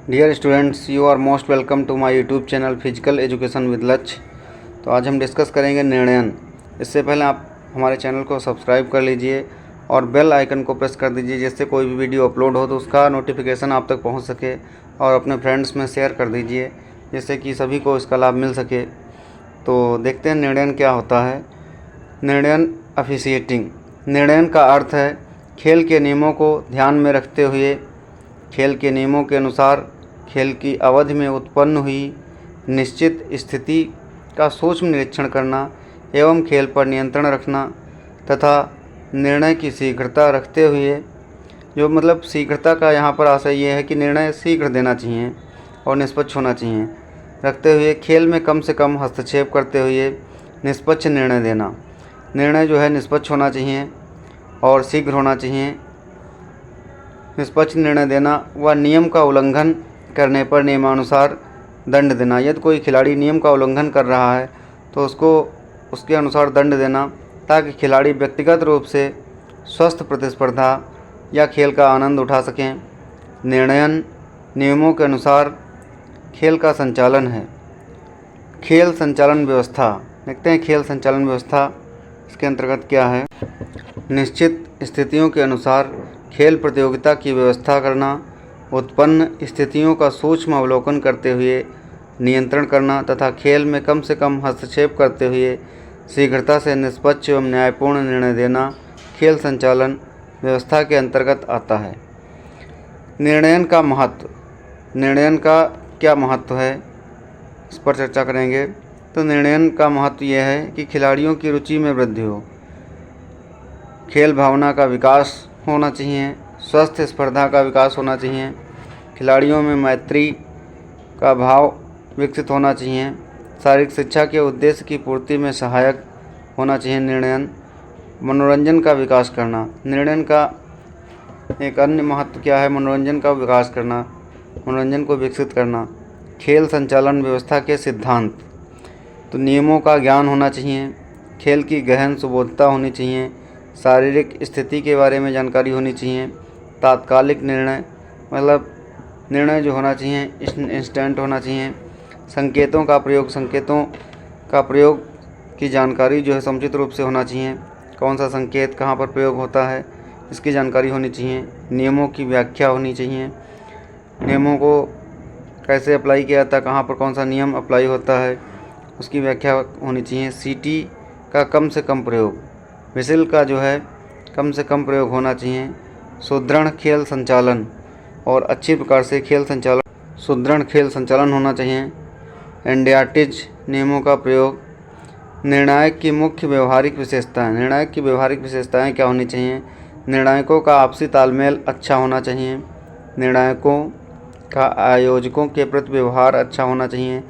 Dear students, you are most welcome to my YouTube channel physical education with Lakshya. तो आज हम discuss करेंगे निर्णयन। इससे पहले आप हमारे चैनल को सब्सक्राइब कर लीजिए और बेल आइकन को प्रेस कर दीजिए, जिससे कोई भी वीडियो अपलोड हो तो उसका नोटिफिकेशन आप तक पहुंच सके, और अपने फ्रेंड्स में शेयर कर दीजिए जिससे कि सभी को इसका लाभ मिल सके। तो देखते हैं निर्णयन क्या होता है। निर्णयन ऑफिशिएटिंग। निर्णयन का अर्थ है खेल के नियमों को ध्यान में रखते हुए खेल के नियमों के अनुसार खेल की अवधि में उत्पन्न हुई निश्चित स्थिति का सूक्ष्म निरीक्षण करना एवं खेल पर नियंत्रण रखना तथा निर्णय की शीघ्रता रखते हुए, जो मतलब शीघ्रता का यहाँ पर आशय ये है कि निर्णय शीघ्र देना चाहिए और निष्पक्ष होना चाहिए, रखते हुए खेल में कम से कम हस्तक्षेप करते हुए निष्पक्ष निर्णय देना। निर्णय जो है निष्पक्ष होना चाहिए और शीघ्र होना चाहिए। निष्पक्ष निर्णय देना व नियम का उल्लंघन करने पर नियमानुसार दंड देना। यदि कोई खिलाड़ी नियम का उल्लंघन कर रहा है तो उसको उसके अनुसार दंड देना, ताकि खिलाड़ी व्यक्तिगत रूप से स्वस्थ प्रतिस्पर्धा या खेल का आनंद उठा सकें। निर्णयन नियमों के अनुसार खेल का संचालन है। खेल संचालन व्यवस्था। देखते हैं खेल संचालन व्यवस्था इसके अंतर्गत क्या है। निश्चित स्थितियों के अनुसार खेल प्रतियोगिता की व्यवस्था करना, उत्पन्न स्थितियों का सूक्ष्म अवलोकन करते हुए नियंत्रण करना तथा खेल में कम से कम हस्तक्षेप करते हुए शीघ्रता से निष्पक्ष एवं न्यायपूर्ण निर्णय देना खेल संचालन व्यवस्था के अंतर्गत आता है। निर्णयन का महत्व। निर्णयन का क्या महत्व है, इस पर चर्चा करेंगे। तो निर्णयन का महत्व यह है कि खिलाड़ियों की रुचि में वृद्धि हो, खेल भावना का विकास होना चाहिए, स्वस्थ स्पर्धा का विकास होना चाहिए, खिलाड़ियों में मैत्री का भाव विकसित होना चाहिए, शारीरिक शिक्षा के उद्देश्य की पूर्ति में सहायक होना चाहिए। निर्णयन मनोरंजन का विकास करना। निर्णयन का एक अन्य महत्व क्या है, मनोरंजन का विकास करना, मनोरंजन को विकसित करना। खेल संचालन व्यवस्था के सिद्धांत। तो नियमों का ज्ञान होना चाहिए, खेल की गहन सुबोधता होनी चाहिए, शारीरिक स्थिति के बारे में जानकारी होनी चाहिए, तात्कालिक निर्णय मतलब निर्णय जो होना चाहिए इंस्टेंट होना चाहिए, संकेतों का प्रयोग की जानकारी जो है समुचित रूप से होना चाहिए, कौन सा संकेत कहाँ पर प्रयोग होता है इसकी जानकारी होनी चाहिए, नियमों की व्याख्या होनी चाहिए, नियमों को कैसे अप्लाई किया जाता है, कहाँ पर कौन सा नियम अप्लाई होता है उसकी व्याख्या होनी चाहिए। सीटी का कम से कम प्रयोग, विसिल का जो है कम से कम प्रयोग होना चाहिए। सुदृढ़ खेल संचालन और अच्छी प्रकार से सुदृढ़ खेल संचालन होना चाहिए। एंडियाटिज नियमों का प्रयोग। निर्णायक की मुख्य व्यवहारिक विशेषताएं। निर्णायक की व्यवहारिक विशेषताएं क्या होनी चाहिए। निर्णायकों का आपसी तालमेल अच्छा होना चाहिए। निर्णायकों का आयोजकों के प्रति व्यवहार अच्छा होना चाहिए।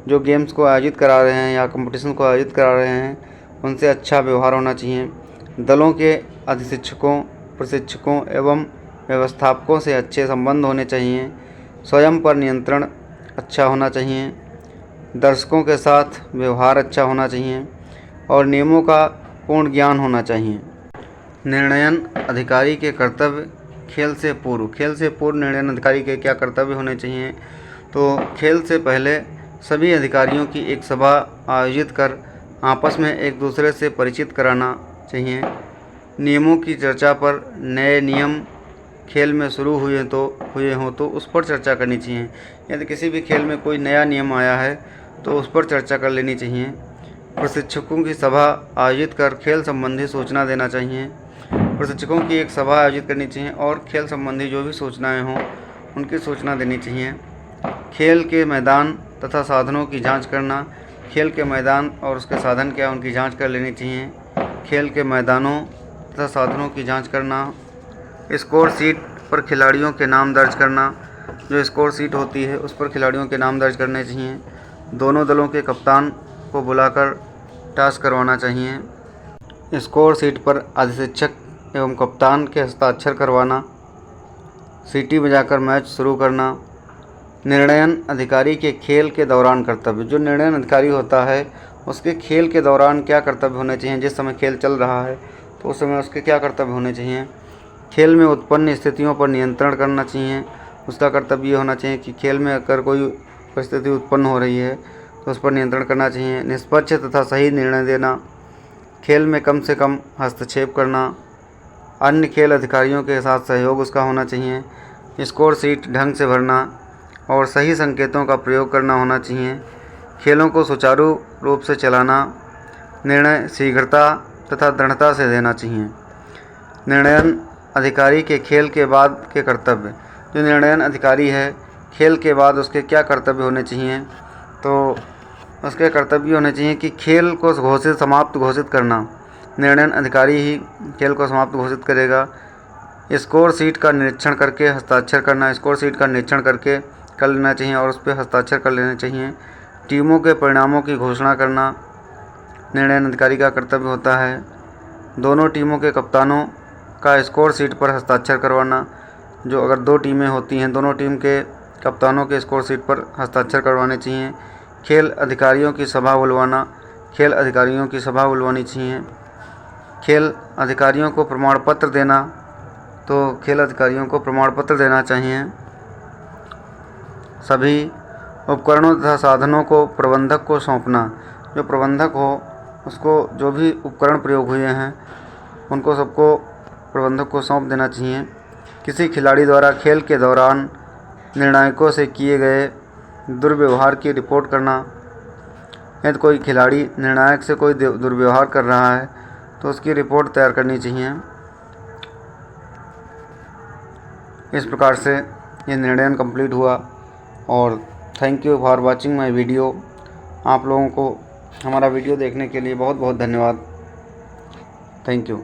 जो गेम्स को आयोजित करा रहे हैं या कंपटीशन को आयोजित करा रहे हैं उनसे अच्छा व्यवहार होना चाहिए। दलों के अधिशिक्षकों, प्रशिक्षकों एवं व्यवस्थापकों से अच्छे संबंध होने चाहिए। स्वयं पर नियंत्रण अच्छा होना चाहिए। दर्शकों के साथ व्यवहार अच्छा होना चाहिए और नियमों का पूर्ण ज्ञान होना चाहिए। निर्णयन अधिकारी के कर्तव्य। खेल से पूर्व निर्णयन अधिकारी के क्या कर्तव्य होने चाहिए। तो खेल से पहले सभी अधिकारियों की एक सभा आयोजित कर आपस में एक दूसरे से परिचित कराना चाहिए। नियमों की चर्चा पर, नए नियम खेल में शुरू हुए हों तो उस पर चर्चा करनी चाहिए। यदि किसी भी खेल में कोई नया नियम आया है तो उस पर चर्चा कर लेनी चाहिए। प्रशिक्षकों की सभा आयोजित कर खेल संबंधी सूचना देना चाहिए। प्रशिक्षकों की एक सभा आयोजित करनी चाहिए और खेल संबंधी जो भी सूचनाएं हों उनकी सूचना देनी चाहिए। खेल के मैदान तथा साधनों की जांच करना। खेल के मैदान और उसके साधन क्या उनकी जांच कर लेनी चाहिए। खेल के मैदानों तथा साधनों की जांच करना। स्कोर शीट पर खिलाड़ियों के नाम दर्ज करना। जो स्कोर शीट होती है उस पर खिलाड़ियों के नाम दर्ज करने चाहिए। दोनों दलों के कप्तान को बुलाकर टास्क करवाना चाहिए। स्कोर शीट पर अधिशिक्षक एवं कप्तान के हस्ताक्षर करवाना। सीटी बजाकर मैच शुरू करना। निर्णयन अधिकारी के खेल के दौरान कर्तव्य। जो निर्णयन अधिकारी होता है उसके खेल के दौरान क्या कर्तव्य होने चाहिए। जिस समय खेल चल रहा है तो उस समय उसके क्या कर्तव्य होने चाहिए। खेल में उत्पन्न स्थितियों पर नियंत्रण करना चाहिए उसका कर्तव्य ये होना चाहिए कि खेल में अगर कोई परिस्थिति उत्पन्न हो रही है तो उस पर नियंत्रण करना चाहिए। निष्पक्ष तथा सही निर्णय देना, खेल में कम से कम हस्तक्षेप करना, अन्य खेल अधिकारियों के साथ सहयोग उसका होना चाहिए, स्कोर शीट ढंग से भरना और सही संकेतों का प्रयोग करना होना चाहिए, खेलों को सुचारू रूप से चलाना, निर्णय शीघ्रता तथा दृढ़ता से देना चाहिए। निर्णयन अधिकारी के खेल के बाद के कर्तव्य। जो निर्णयन अधिकारी है, खेल के बाद उसके क्या कर्तव्य होने चाहिए, तो उसके कर्तव्य होने चाहिए कि खेल को समाप्त घोषित करना। निर्णयन अधिकारी ही खेल को समाप्त घोषित करेगा। स्कोर शीट का निरीक्षण करके हस्ताक्षर करना, स्कोर शीट का निरीक्षण करके कर लेना चाहिए और उस पर हस्ताक्षर कर लेने चाहिए। टीमों के परिणामों की घोषणा करना निर्णयन अधिकारी का कर्तव्य होता है। दोनों टीमों के कप्तानों का स्कोर शीट पर हस्ताक्षर करवाना। जो अगर 2 टीमें होती हैं, दोनों टीम के कप्तानों के स्कोर शीट पर हस्ताक्षर करवाने चाहिए। खेल अधिकारियों की सभा बुलवाना, खेल अधिकारियों की सभा बुलवानी चाहिए। खेल अधिकारियों को प्रमाण पत्र देना, तो खेल अधिकारियों को प्रमाण पत्र देना चाहिए। सभी उपकरणों तथा साधनों को प्रबंधक को सौंपना। जो प्रबंधक हो उसको जो भी उपकरण प्रयोग हुए हैं उनको सबको प्रबंधक को सौंप देना चाहिए। किसी खिलाड़ी द्वारा खेल के दौरान निर्णायकों से किए गए दुर्व्यवहार की रिपोर्ट करना। यदि कोई खिलाड़ी निर्णायक से कोई दुर्व्यवहार कर रहा है तो उसकी रिपोर्ट तैयार करनी चाहिए। इस प्रकार से ये निर्णयन कंप्लीट हुआ और thank you for watching my video. आप लोगों को हमारा वीडियो देखने के लिए बहुत बहुत धन्यवाद। Thank you.